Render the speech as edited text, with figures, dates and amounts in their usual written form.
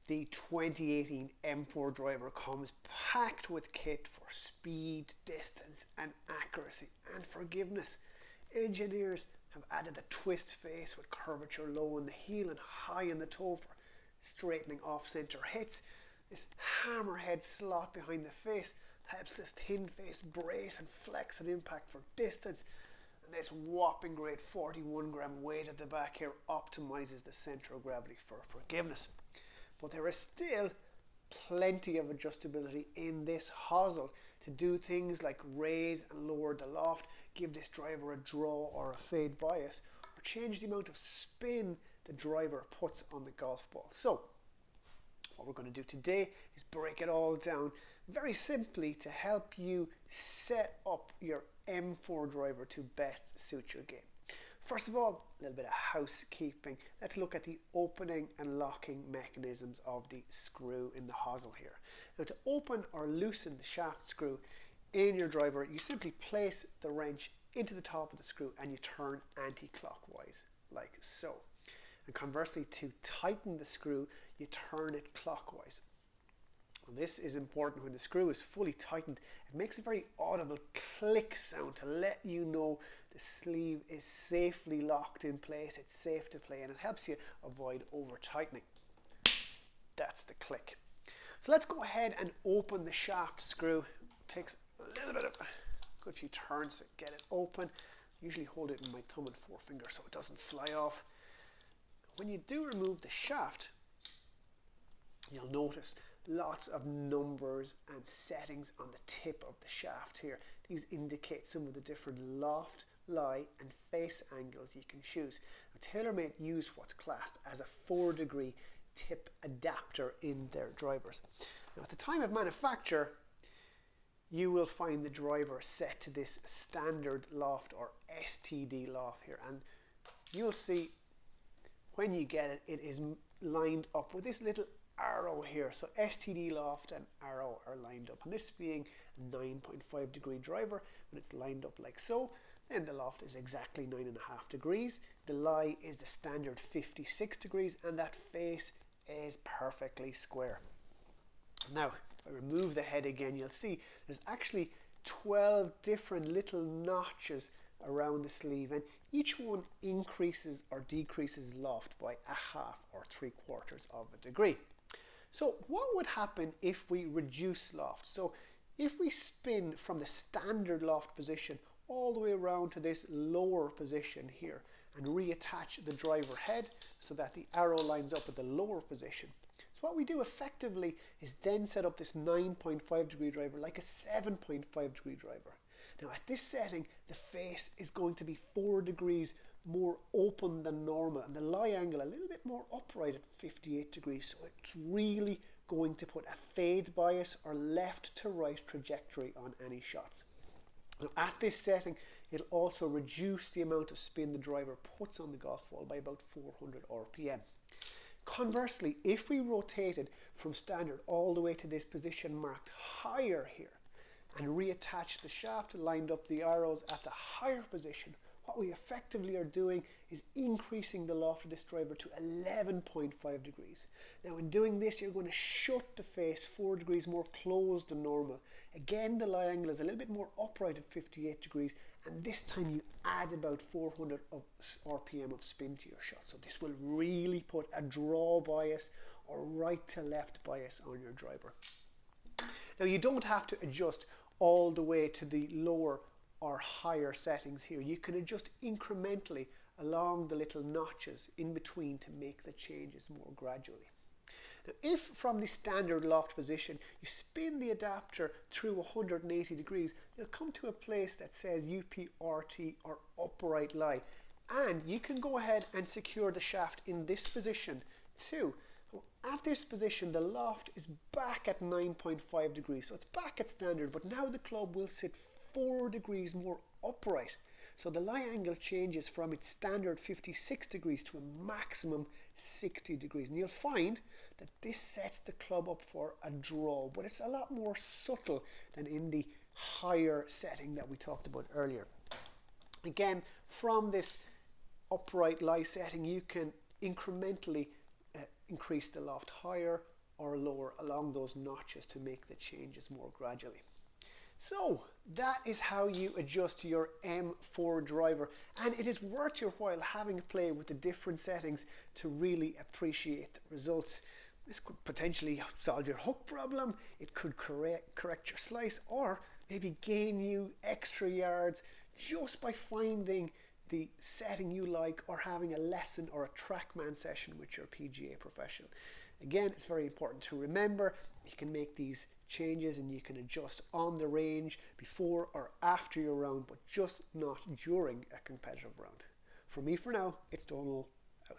The 2018 M4 driver comes packed with kit for speed, distance and accuracy and forgiveness. Engineers have added the twist face with curvature low in the heel and high in the toe for straightening off-center hits. This hammerhead slot behind the face helps this thin face brace and flex at impact for distance. And this whopping great 41 gram weight at the back here optimizes the center of gravity for forgiveness. But there is still plenty of adjustability in this hosel to do things like raise and lower the loft, give this driver a draw or a fade bias, or change the amount of spin the driver puts on the golf ball. So what we're going to do today is break it all down very simply to help you set up your M4 driver to best suit your game. First of all, a little bit of housekeeping. Let's look at the opening and locking mechanisms of the screw in the hosel here. Now, to open or loosen the shaft screw in your driver, you simply place the wrench into the top of the screw and you turn anti-clockwise, like so. And conversely, to tighten the screw, you turn it clockwise. And this is important when the screw is fully tightened. It makes a very audible click sound to let you know the sleeve is safely locked in place, it's safe to play, and it helps you avoid over tightening. That's the click. So let's go ahead and open the shaft screw. It takes a little bit of a good few turns to get it open. I usually hold it in my thumb and forefinger so it doesn't fly off. When you do remove the shaft, you'll notice lots of numbers and settings on the tip of the shaft here. These indicate some of the different loft, lie and face angles you can choose. Now, TaylorMade use what's classed as a 4-degree tip adapter in their drivers. Now, at the time of manufacture, you will find the driver set to this standard loft or STD loft here, and you'll see when you get it, it is lined up with this little arrow here. So STD loft and arrow are lined up, and this being a 9.5 degree driver, when it's lined up like so, then the loft is exactly 9.5 degrees. The lie is the standard 56 degrees, and that face is perfectly square. Now, if I remove the head again, you'll see there's actually 12 different little notches around the sleeve, and each one increases or decreases loft by 1/2 or 3/4 of a degree. So what would happen if we reduce loft? So if we spin from the standard loft position all the way around to this lower position here and reattach the driver head so that the arrow lines up with the lower position. So what we do effectively is then set up this 9.5 degree driver like a 7.5 degree driver. Now at this setting, the face is going to be 4 degrees more open than normal, and the lie angle a little bit more upright at 58 degrees. So it's really going to put a fade bias or left to right trajectory on any shots. Now at this setting, it'll also reduce the amount of spin the driver puts on the golf ball by about 400 RPM. Conversely, if we rotated from standard all the way to this position marked higher here and reattach the shaft, lined up the arrows at the higher position, what we effectively are doing is increasing the loft of this driver to 11.5 degrees. Now in doing this, you're going to shut the face 4 degrees more closed than normal. Again, the lie angle is a little bit more upright at 58 degrees, and this time you add about 400 RPM of spin to your shot. So this will really put a draw bias or right to left bias on your driver. Now you don't have to adjust all the way to the lower or higher settings here. You can adjust incrementally along the little notches in between to make the changes more gradually. Now, if from the standard loft position you spin the adapter through 180 degrees, you'll come to a place that says UPRT or upright lie, and you can go ahead and secure the shaft in this position too. At this position, the loft is back at 9.5 degrees, so it's back at standard, but now the club will sit 4 degrees more upright. So the lie angle changes from its standard 56 degrees to a maximum 60 degrees. And you'll find that this sets the club up for a draw, but it's a lot more subtle than in the higher setting that we talked about earlier. Again, from this upright lie setting, you can incrementally increase the loft higher or lower along those notches to make the changes more gradually. So that is how you adjust your M4 driver, and it is worth your while having a play with the different settings to really appreciate the results. This could potentially solve your hook problem, it could correct your slice, or maybe gain you extra yards just by finding the setting you like or having a lesson or a TrackMan session with your PGA professional. Again, it's very important to remember you can make these changes and you can adjust on the range before or after your round, but just not during a competitive round. For me for now, it's Donal out.